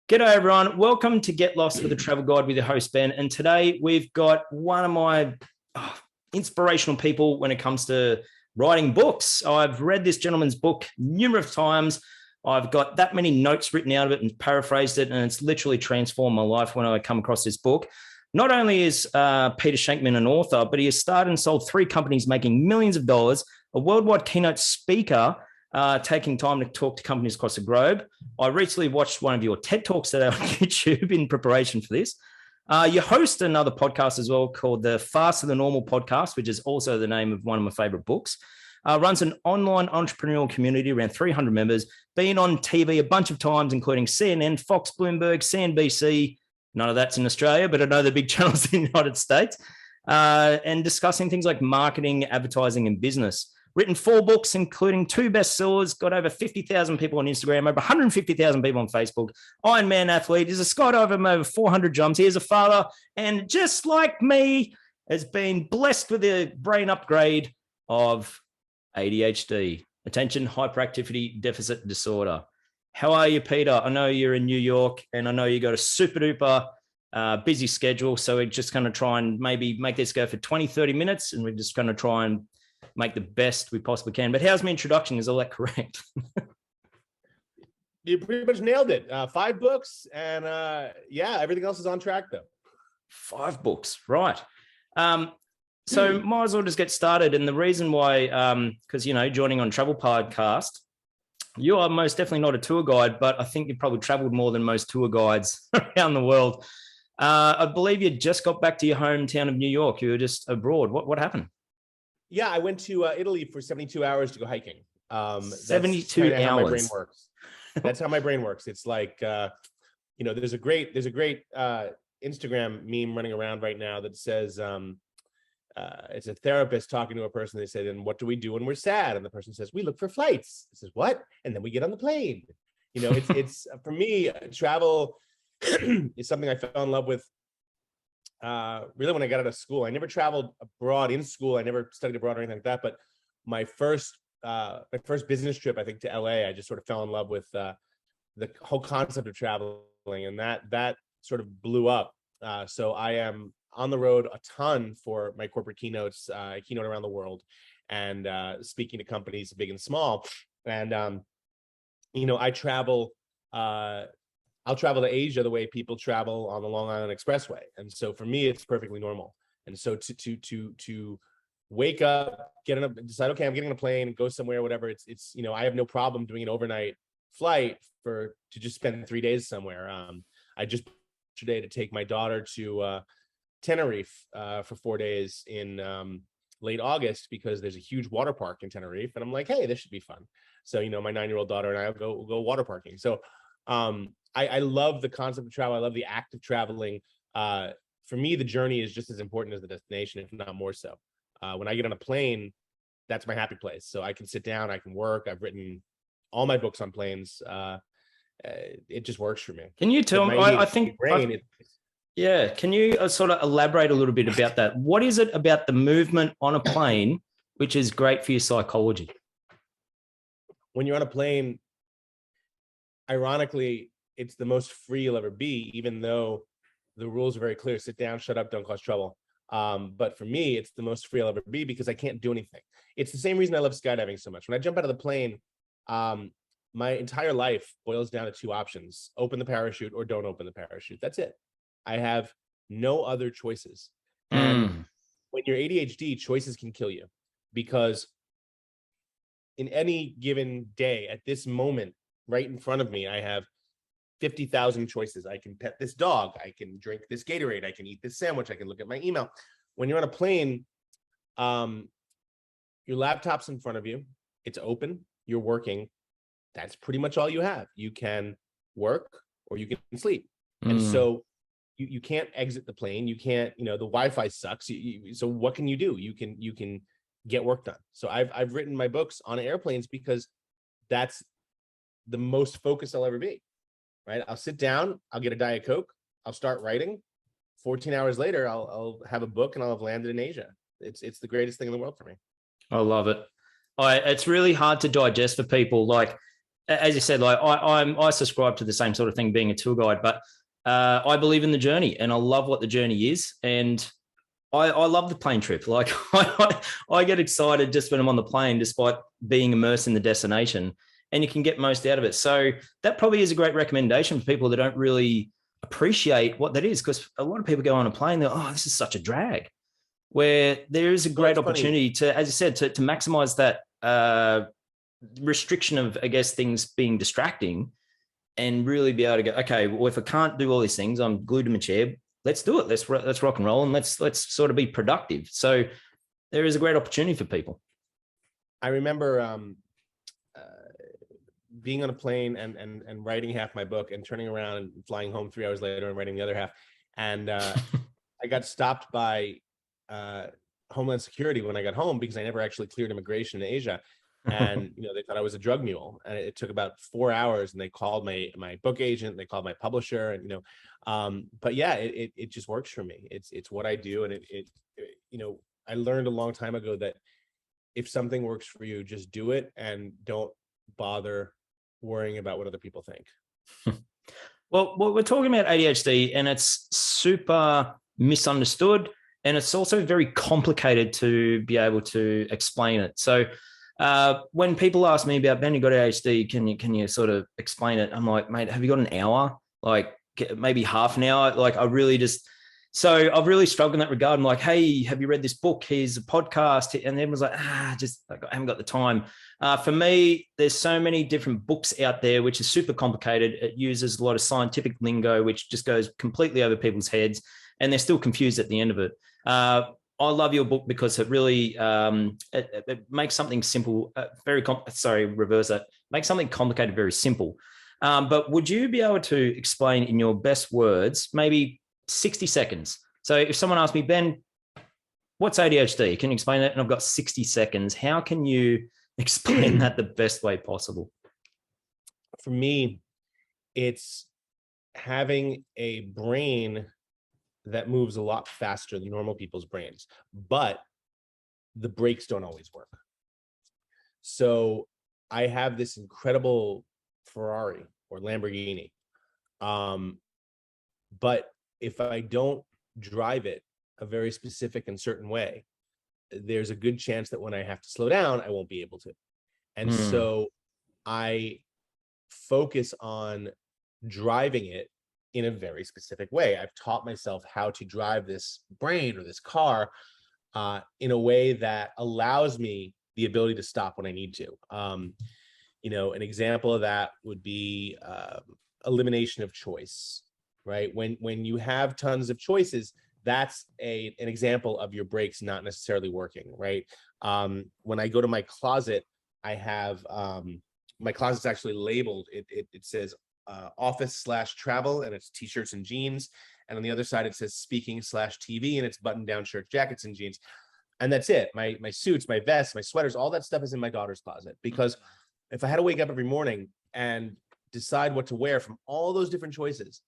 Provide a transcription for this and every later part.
G'day everyone. Welcome to Get Lost with a Travel Guide with your host, Ben. And today we've got one of my inspirational people when it comes to writing books. I've read this gentleman's book numerous times. I've got that many notes written out of it and paraphrased it, and it's literally transformed my life when I come across this book. Not only is Peter Shankman an author, but he has started and sold 3 companies making millions of dollars, a worldwide keynote speaker, taking time to talk to companies across the globe. I recently watched one of your TED Talks today on YouTube in preparation for this. You host another podcast as well called the Faster Than Normal podcast, which is also the name of one of my favorite books. Runs an online entrepreneurial community, around 300 members, been on TV a bunch of times, including CNN, Fox, Bloomberg, CNBC. None of that's in Australia, but I know the big channels in the United States, and discussing things like marketing, advertising, and business. Written 4 books, including 2 bestsellers, got over 50,000 people on Instagram, over 150,000 people on Facebook, Ironman athlete, is a skydiver, over 400 jumps. He is a father, and just like me, has been blessed with a brain upgrade of ADHD, attention hyperactivity deficit disorder. How are you, Peter? I know you're in New York, and I know you got a super duper busy schedule, so we're just going to try and maybe make this go for 20, 30 minutes, and we're just going to try and make the best we possibly can. But how's my introduction? Is all that correct? You pretty much nailed it. 5 books, and yeah, everything else is on track though. 5 books, right? So might as well just get started. And the reason why, because joining on Travel Podcast, you are most definitely not a tour guide, but I think you've probably traveled more than most tour guides around the world. I believe you just got back to your hometown of New York. You were just abroad. What happened? Yeah, I went to Italy for 72 hours to go hiking. 72 hours. How my brain works. That's how my brain works. It's like, there's a great Instagram meme running around right now that says, it's a therapist talking to a person. They say, then what do we do when we're sad? And the person says, we look for flights. It says, what? And then we get on the plane. It's for me, travel is something I fell in love with. Really when I got out of school. I never traveled abroad in school. I never studied abroad or anything like that. But my first business trip, I think, to LA, I just sort of fell in love with the whole concept of traveling, and that sort of blew up. So I am on the road a ton for my corporate keynotes. I keynote around the world and speaking to companies big and small. And I travel. I'll travel to Asia the way people travel on the Long Island Expressway. And so for me, it's perfectly normal. And so to wake up, decide, okay, I'm getting on a plane, go somewhere, whatever. It's I have no problem doing an overnight flight to just spend 3 days somewhere. I just today to take my daughter to Tenerife for 4 days in late August, because there's a huge water park in Tenerife. And I'm like, hey, this should be fun. So, my 9-year-old daughter and I will go water parking. So I love the concept of travel. I love the act of traveling. For me, the journey is just as important as the destination, if not more so. When I get on a plane, that's my happy place. So I can sit down, I can work. I've written all my books on planes. It just works for me. Can you tell me, can you sort of elaborate a little bit about that? What is it about the movement on a plane which is great for your psychology? When you're on a plane, ironically, it's the most free you'll ever be, even though the rules are very clear. Sit down, shut up, don't cause trouble. But for me, it's the most free I'll ever be because I can't do anything. It's the same reason I love skydiving so much. When I jump out of the plane, my entire life boils down to 2 options: open the parachute or don't open the parachute. That's it. I have no other choices. And when you're ADHD, choices can kill you, because in any given day, at this moment, right in front of me, I have 50,000 choices. I can pet this dog. I can drink this Gatorade. I can eat this sandwich. I can look at my email. When you're on a plane, your laptop's in front of you. It's open. You're working. That's pretty much all you have. You can work or you can sleep. And so you can't exit the plane. You can't, the Wi-Fi sucks. So what can you do? You can get work done. So I've written my books on airplanes because that's the most focused I'll ever be. Right? I'll sit down, I'll get a Diet Coke, I'll start writing. 14 hours later, I'll have a book and I'll have landed in Asia. It's the greatest thing in the world for me. I love it. It's really hard to digest for people. Like, as you said, like I subscribe to the same sort of thing, being a tour guide, but I believe in the journey, and I love what the journey is. And I love the plane trip. Like I get excited just when I'm on the plane, despite being immersed in the destination, and you can get most out of it. So that probably is a great recommendation for people that don't really appreciate what that is, because a lot of people go on a plane, they're, oh, this is such a drag, where there is a great opportunity to, as you said, to maximize that restriction of, I guess, things being distracting, and really be able to go, okay, well, if I can't do all these things, I'm glued to my chair. Let's do it. Let's rock and roll, and let's sort of be productive. So there is a great opportunity for people. I remember being on a plane and writing half my book and turning around and flying home 3 hours later and writing the other half. And I got stopped by Homeland Security when I got home, because I never actually cleared immigration in Asia. And, you know, they thought I was a drug mule, and it took about 4 hours, and they called my book agent, they called my publisher, and, you know, but yeah, it just works for me. It's what I do. And it, you know, I learned a long time ago that if something works for you, just do it, and don't bother worrying about what other people think. Well, we're talking about ADHD, and it's super misunderstood, and it's also very complicated to be able to explain it. So when people ask me about, Ben, you got ADHD, can you sort of explain it? I'm like, mate, have you got an hour? Like maybe half an hour? Like I've really struggled in that regard. I'm like, hey, have you read this book? Here's a podcast. And everyone's like, just like, I haven't got the time. For me, there's so many different books out there, which is super complicated. It uses a lot of scientific lingo, which just goes completely over people's heads, and they're still confused at the end of it. I love your book because it really it makes something simple make something complicated very simple. But would you be able to explain in your best words, maybe 60 seconds? So if someone asks me, Ben, what's ADHD? Can you explain that? And I've got 60 seconds. How can you explain that the best way possible? For me, it's having a brain that moves a lot faster than normal people's brains, but the brakes don't always work. So I have this incredible Ferrari or Lamborghini, but if I don't drive it a very specific and certain way, there's a good chance that when I have to slow down, I won't be able to. And so I focus on driving it in a very specific way. I've taught myself how to drive this brain or this car in a way that allows me the ability to stop when I need to. You know, an example of that would be elimination of choice, right? When you have tons of choices, that's an example of your brakes not necessarily working, right? When I go to my closet, I have my closet's actually labeled. It says office/travel, and it's t-shirts and jeans, and on the other side it says speaking/TV, and it's button-down shirts, jackets, and jeans. And that's it. My suits, my vests, my sweaters, all that stuff is in my daughter's closet, because if I had to wake up every morning and decide what to wear from all those different choices,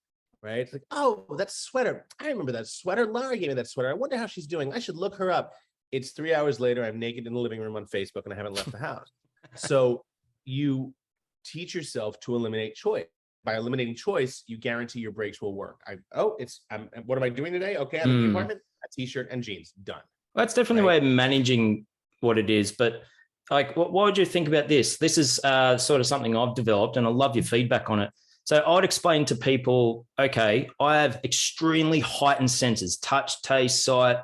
right? It's like, oh, that sweater, I remember that sweater, Lara gave me that sweater, I wonder how she's doing, I should look her up. It's 3 hours later, I'm naked in the living room on Facebook, and I haven't left the house. So you teach yourself to eliminate choice. By eliminating choice, you guarantee your brakes will work. What am I doing today? Okay, I'm in the apartment, a t-shirt and jeans, done. Well, that's definitely right? a way of managing what it is. But like, what would you think about this? This is sort of something I've developed, and I love your feedback on it. So I would explain to people, okay, I have extremely heightened senses, touch, taste, sight,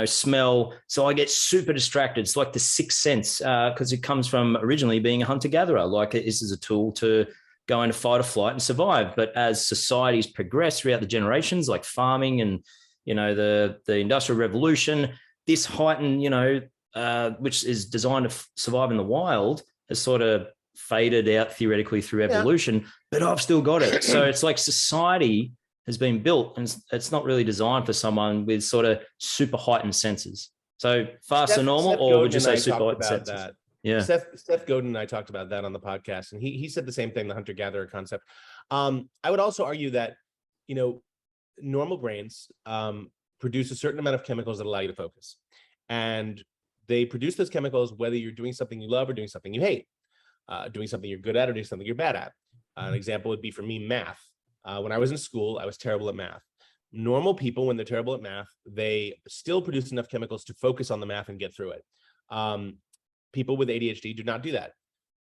smell. So I get super distracted. It's like the sixth sense, because it comes from originally being a hunter-gatherer. Like this is a tool to go into fight or flight and survive. But as societies progress throughout the generations, like farming and, the Industrial Revolution, this heightened, which is designed to survive in the wild, has sort of faded out theoretically through evolution, but I've still got it. So it's like society has been built, and it's not really designed for someone with sort of super heightened senses. So fast and normal, or would you say super heightened senses? That. Yeah. Seth Godin and I talked about that on the podcast, and he said the same thing, the hunter-gatherer concept. I would also argue that, normal brains produce a certain amount of chemicals that allow you to focus. And they produce those chemicals whether you're doing something you love or doing something you hate. doing something you're good at or doing something you're bad at. An example would be for me, math. When I was in school, I was terrible at math. Normal people, when they're terrible at math, they still produce enough chemicals to focus on the math and get through it. People with ADHD do not do that.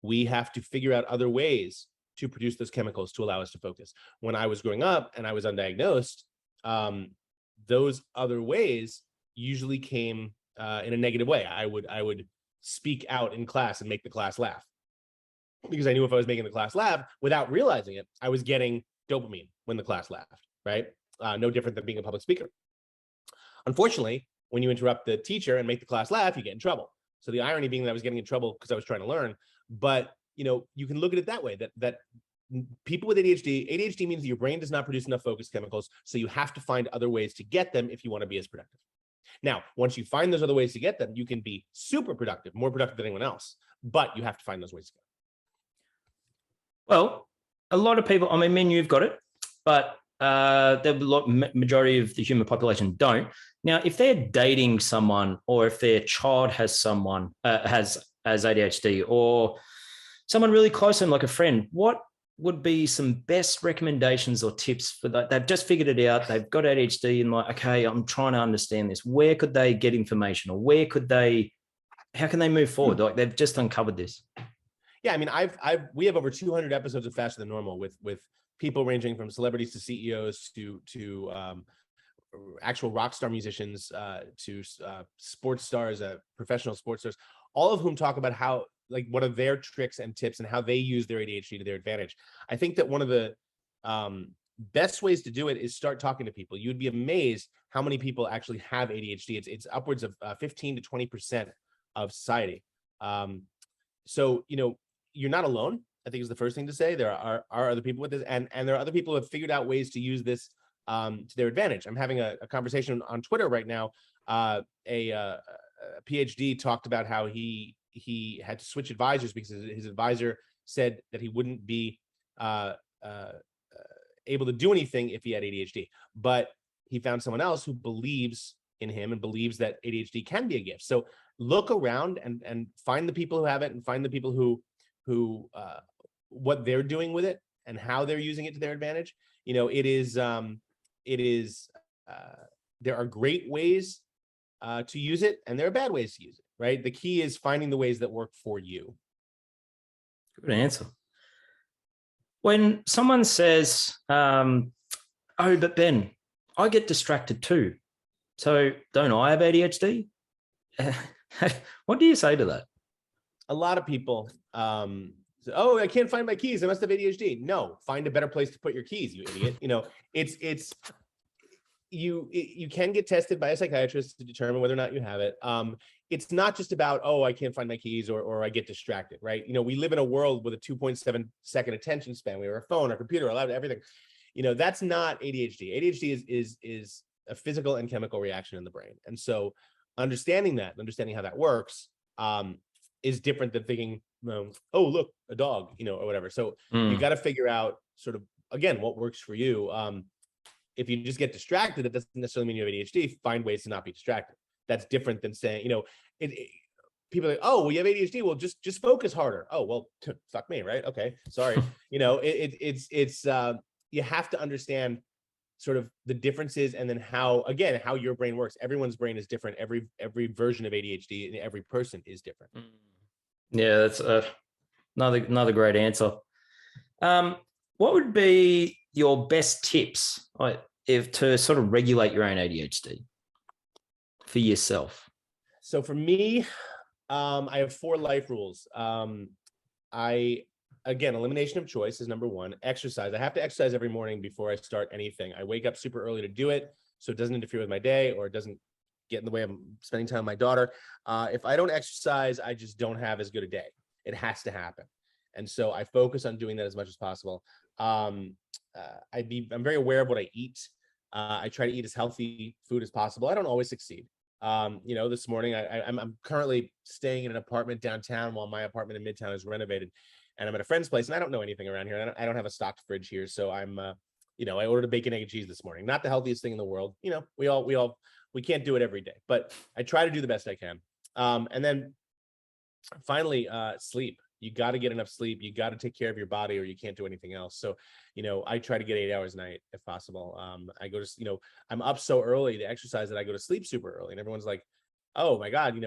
We have to figure out other ways to produce those chemicals to allow us to focus. When I was growing up and I was undiagnosed, those other ways usually came in a negative way. I would speak out in class and make the class laugh, because I knew if I was making the class laugh without realizing it, I was getting dopamine when the class laughed, right? No different than being a public speaker. Unfortunately, when you interrupt the teacher and make the class laugh, you get in trouble. So the irony being that I was getting in trouble because I was trying to learn. But you can look at it that way, that people with ADHD means that your brain does not produce enough focus chemicals, so you have to find other ways to get them if you want to be as productive. Now, once you find those other ways to get them, you can be super productive, more productive than anyone else, but you have to find those ways to get them. Well, a lot of people, I mean, men, you've got it, but the majority of the human population don't. Now, if they're dating someone, or if their child has someone has ADHD, or someone really close to them, like a friend, what would be some best recommendations or tips for that? They've just figured it out. They've got ADHD and like, okay, I'm trying to understand this. Where could they get information, or how can they move forward? Like, they've just uncovered this. Yeah, I mean, we have over 200 episodes of Faster Than Normal with people ranging from celebrities to CEOs to actual rock star musicians to sports stars, professional sports stars, all of whom talk about how, like, what are their tricks and tips and how they use their ADHD to their advantage. I think that one of the best ways to do it is start talking to people. You'd be amazed how many people actually have ADHD. It's upwards of 15 to 20% of society. So, you're not alone, I think, is the first thing to say. There are other people with this, and there are other people who have figured out ways to use this to their advantage. I'm having a conversation on Twitter right now. A PhD talked about how he had to switch advisors because his advisor said that he wouldn't be able to do anything if he had ADHD, but he found someone else who believes in him and believes that ADHD can be a gift. So look around and find the people who have it, and find the people who what they're doing with it and how they're using it to their advantage. There are great ways to use it, and there are bad ways to use it, right? The key is finding the ways that work for you. Good answer. When someone says, oh, but Ben, I get distracted too, so don't I have ADHD? What do you say to that? A lot of people, oh, I can't find my keys, I must have ADHD. No, find a better place to put your keys, you idiot. You can get tested by a psychiatrist to determine whether or not you have it. It's not just about, oh, I can't find my keys, or I get distracted, right? We live in a world with a 2.7 second attention span. We have our phone, our computer, our laptop, everything. That's not ADHD. ADHD is a physical and chemical reaction in the brain. And so understanding how that works is different than thinking, oh, look, a dog, or whatever. So you got to figure out sort of, again, what works for you. If you just get distracted, it doesn't necessarily mean you have ADHD. Find ways to not be distracted. That's different than saying, people are like, oh, well, you have ADHD. Well, just focus harder. Oh, well, fuck me, right? Okay, sorry. It's you have to understand sort of the differences, and then how your brain works. Everyone's brain is different. Every version of ADHD and every person is different. Yeah, that's another great answer. What would be your best tips to sort of regulate your own ADHD for yourself? So for me, I have 4 life rules. Elimination of choice is number 1. Exercise. I have to exercise every morning before I start anything. I wake up super early to do it, so it doesn't interfere with my day, or it doesn't get in the way of spending time with my daughter. If I don't exercise, I just don't have as good a day. It has to happen. And so I focus on doing that as much as possible. I'm very aware of what I eat. I try to eat as healthy food as possible. I don't always succeed. This morning I'm currently staying in an apartment downtown while my apartment in Midtown is renovated, and I'm at a friend's place, and I don't know anything around here. I don't have a stocked fridge here, so I'm I ordered a bacon, egg, and cheese this morning. Not the healthiest thing in the world. We can't do it every day, but I try to do the best I can. And then finally, sleep. You got to get enough sleep. You got to take care of your body, or you can't do anything else. So, I try to get 8 hours a night if possible. I go to, I'm up so early to exercise that I go to sleep super early, and everyone's like, oh my God,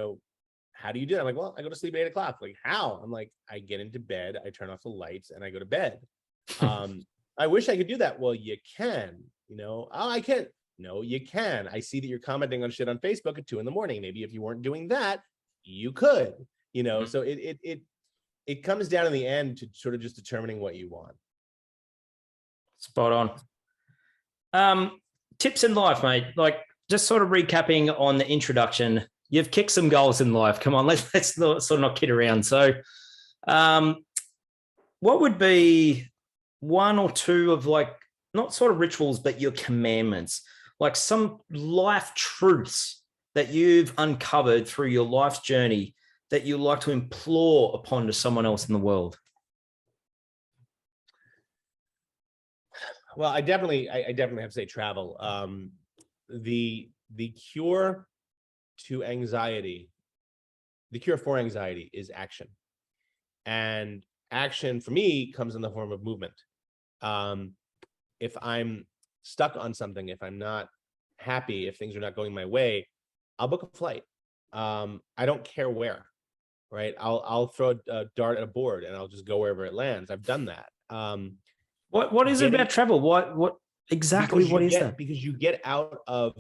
how do you do that? I'm like, well, I go to sleep at 8 o'clock. Like, how? I'm like, I get into bed, I turn off the lights, and I go to bed. I wish I could do that. Well, you can, oh, I can't. No, you can. I see that you're commenting on shit on Facebook at 2 a.m. Maybe if you weren't doing that, you could, so it comes down in the end to sort of just determining what you want. Spot on. Tips in life, mate. Like, just sort of recapping on the introduction, you've kicked some goals in life. Come on, let's not, sort of not kid around. So what would be one or two of, like, not sort of rituals, but your commandments, like some life truths that you've uncovered through your life's journey that you like to implore upon to someone else in the world? Well, I definitely have to say travel. The cure to anxiety, the cure for anxiety is action. And action for me comes in the form of movement. If I'm stuck on something, if I'm not happy, if things are not going my way, I'll book a flight. I don't care where, right? I'll throw a dart at a board and I'll just go wherever it lands. I've done that. What is it about travel? What exactly what is that? Because you get out of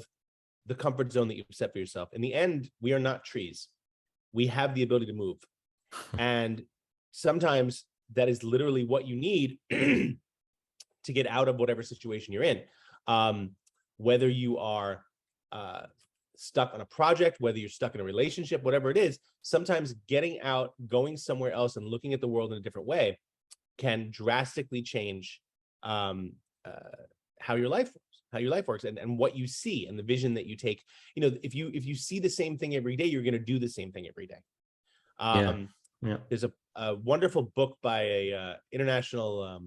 the comfort zone that you've set for yourself. In the end, we are not trees. We have the ability to move. And sometimes that is literally what you need to get out of whatever situation you're in. Whether you are stuck on a project, whether you're stuck in a relationship, whatever it is, sometimes getting out, going somewhere else and looking at the world in a different way can drastically change how your life works and what you see and the vision that you take. If you see the same thing every day, you're going to do the same thing every day. Yeah. There's a wonderful book by a international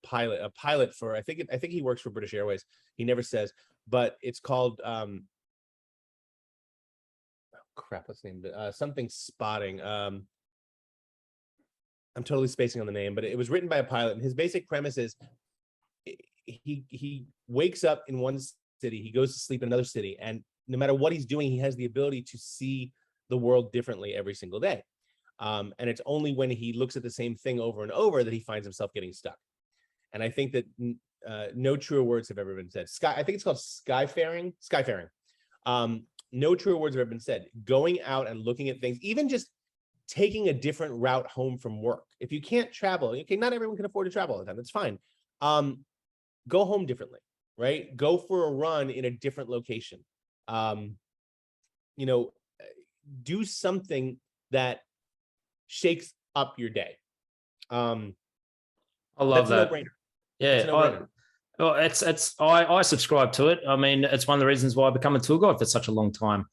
pilot for, I think he works for British Airways. He never says, but it's called what's the name? Something spotting. I'm totally spacing on the name, but it was written by a pilot, and his basic premise is he wakes up in one city, he goes to sleep in another city, and no matter what he's doing, he has the ability to see the world differently every single day. And it's only when he looks at the same thing over and over that he finds himself getting stuck. And I think that no truer words have ever been said. I think it's called skyfaring. No truer words have ever been said. Going out and looking at things, even just taking a different route home from work. If you can't travel, okay, not everyone can afford to travel all the time. That's fine. Go home differently, right? Go for a run in a different location. Do something that shakes up your day. I love that. Yeah. I subscribe to it. I mean, it's one of the reasons why I become a tour guide for such a long time.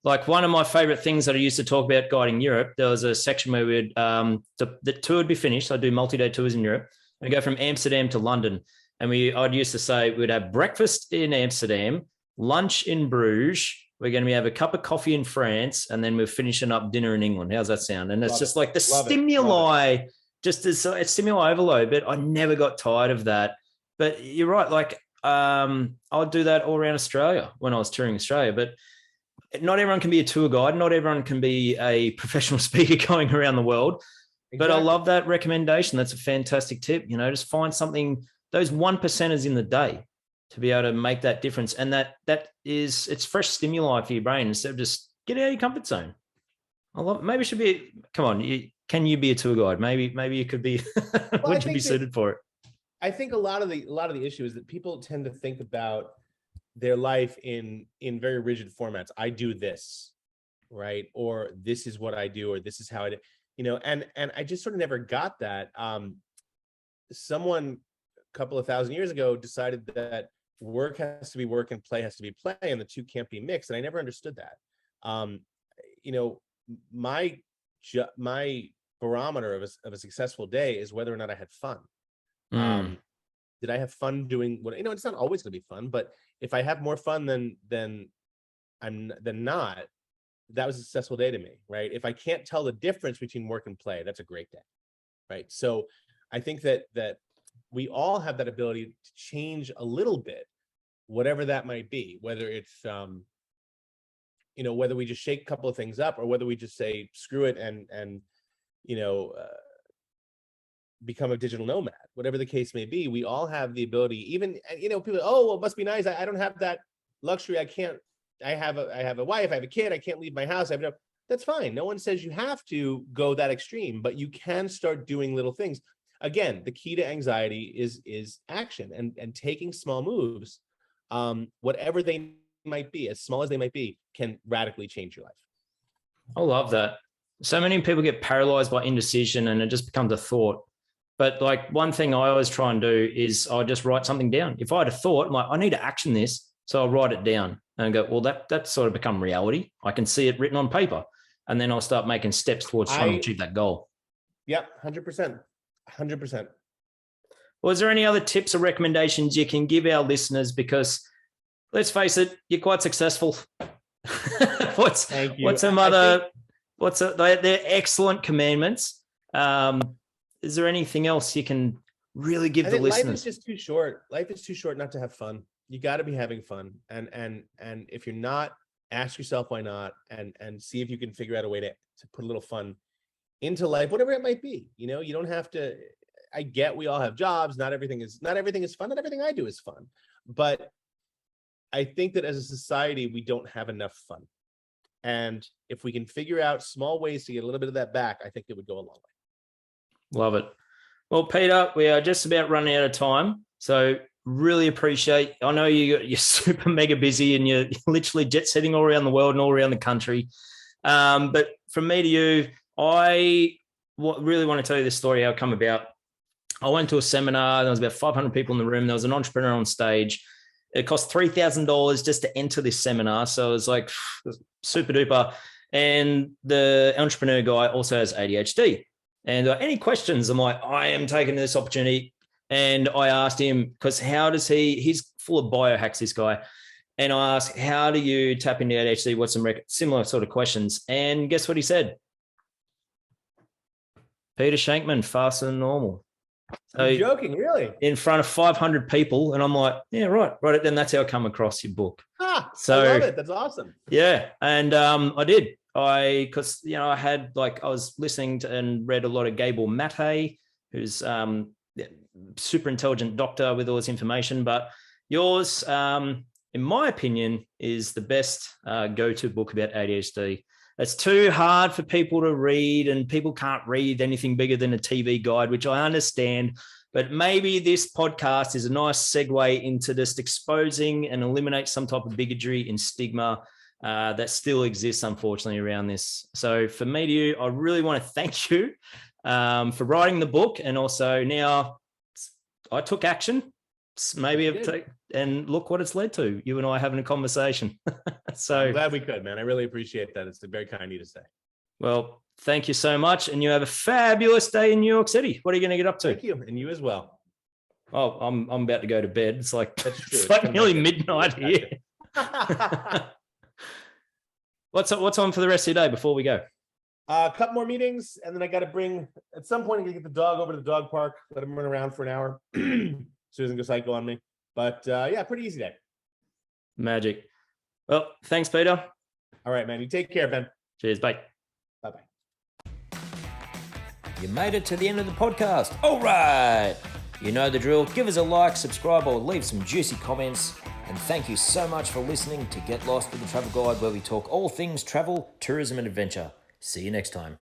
Like, one of my favorite things that I used to talk about guiding Europe, there was a section where the tour would be finished. I do multi-day tours in Europe. We go from Amsterdam to London. And I'd used to say we'd have breakfast in Amsterdam, lunch in Bruges. We're going to have a cup of coffee in France, and then we're finishing up dinner in England. How's that sound? And it's just like the stimuli, just as it's stimuli overload. But I never got tired of that. But you're right. Like, I'd do that all around Australia when I was touring Australia. But not everyone can be a tour guide. Not everyone can be a professional speaker going around the world. Exactly. But I love that recommendation. That's a fantastic tip. Just find something, those 1%ers in the day, to be able to make that difference. And it's fresh stimuli for your brain instead of just get out of your comfort zone. I love it. Maybe it should be, come on, can you be a tour guide? Maybe you could be, would you be suited for it? I think a lot of the issue is that people tend to think about their life in very rigid formats. I do this, right? Or this is what I do, or this is how I do, and I just sort of never got that. Someone a couple of thousand years ago decided that work has to be work and play has to be play, and the two can't be mixed. And I never understood that. My barometer of a successful day is whether or not I had fun. Did I have fun doing what, it's not always going to be fun, but if I have more fun than not, that was a successful day to me, right? If I can't tell the difference between work and play, that's a great day, right? So I think that we all have that ability to change a little bit, whatever that might be, whether it's whether we just shake a couple of things up, or whether we just say screw it and become a digital nomad. Whatever the case may be, we all have the ability. Even people, oh, well, it must be nice. I don't have that luxury. I can't. I have a wife. I have a kid. I can't leave my house. That's fine. No one says you have to go that extreme, but you can start doing little things. Again, the key to anxiety is action and taking small moves, whatever they might be, as small as they might be, can radically change your life. I love that. So many people get paralyzed by indecision and it just becomes a thought. But like one thing I always try and do is I just write something down. If I had a thought, I'm like, I need to action this. So I'll write it down and go, well, that's sort of become reality. I can see it written on paper. And then I'll start making steps towards trying to achieve that goal. Yep, 100%. 100%. Well, is there any other tips or recommendations you can give our listeners? Because let's face it, you're quite successful. Thank you. They're excellent commandments. Is there anything else you can really give the listeners? Life is just too short. Life is too short not to have fun. You got to be having fun. And if you're not, ask yourself why not, and see if you can figure out a way to put a little fun into life, whatever it might be. You don't have to. I get we all have jobs. Not everything is fun. Not everything I do is fun. But I think that as a society, we don't have enough fun. And if we can figure out small ways to get a little bit of that back, I think it would go a long way. Love it. Well, Peter, we are just about running out of time. So really appreciate, I know you're super mega busy and you're literally jet setting all around the world and all around the country. But from me to you, I really want to tell you this story, how it come about. I went to a seminar. There was about 500 people in the room. There was an entrepreneur on stage. It cost $3,000 just to enter this seminar. So it was like super duper. And the entrepreneur guy also has ADHD. And any questions? I'm like, I am taking this opportunity. And I asked him, because he's full of biohacks, this guy. And I asked, how do you tap into ADHD? What's some similar sort of questions? And guess what he said? Peter Shankman, faster than normal. So you're joking, really? In front of 500 people. And I'm like, yeah, right. Then that's how I come across your book. So I love it. That's awesome. Yeah. And I did. I was listening to and read a lot of Gabor Mate, who's super intelligent doctor with all this information. But yours, in my opinion, is the best go-to book about ADHD. It's too hard for people to read, and people can't read anything bigger than a TV guide, which I understand. But maybe this podcast is a nice segue into just exposing and eliminate some type of bigotry and stigma that still exists, unfortunately, around this. So for me to you, I really want to thank you for writing the book. And also now I took action. And look what it's led to. You and I having a conversation. So I'm glad we could, man. I really appreciate that. It's very kind of you to say. Well, thank you so much. And you have a fabulous day in New York City. What are you going to get up to? Thank you. And you as well. Oh, I'm about to go to bed. It's like, it's like nearly midnight here. What's on for the rest of your day before we go? A couple more meetings, and then I got to at some point, I'm going to get the dog over to the dog park, let him run around for an hour. So he doesn't go psycho on me. But pretty easy day. Magic. Well, thanks, Peter. All right, man. You take care, Ben. Cheers. Bye. Bye-bye. You made it to the end of the podcast. All right. You know the drill. Give us a like, subscribe, or leave some juicy comments. And thank you so much for listening to Get Lost with the Travel Guide, where we talk all things travel, tourism, and adventure. See you next time.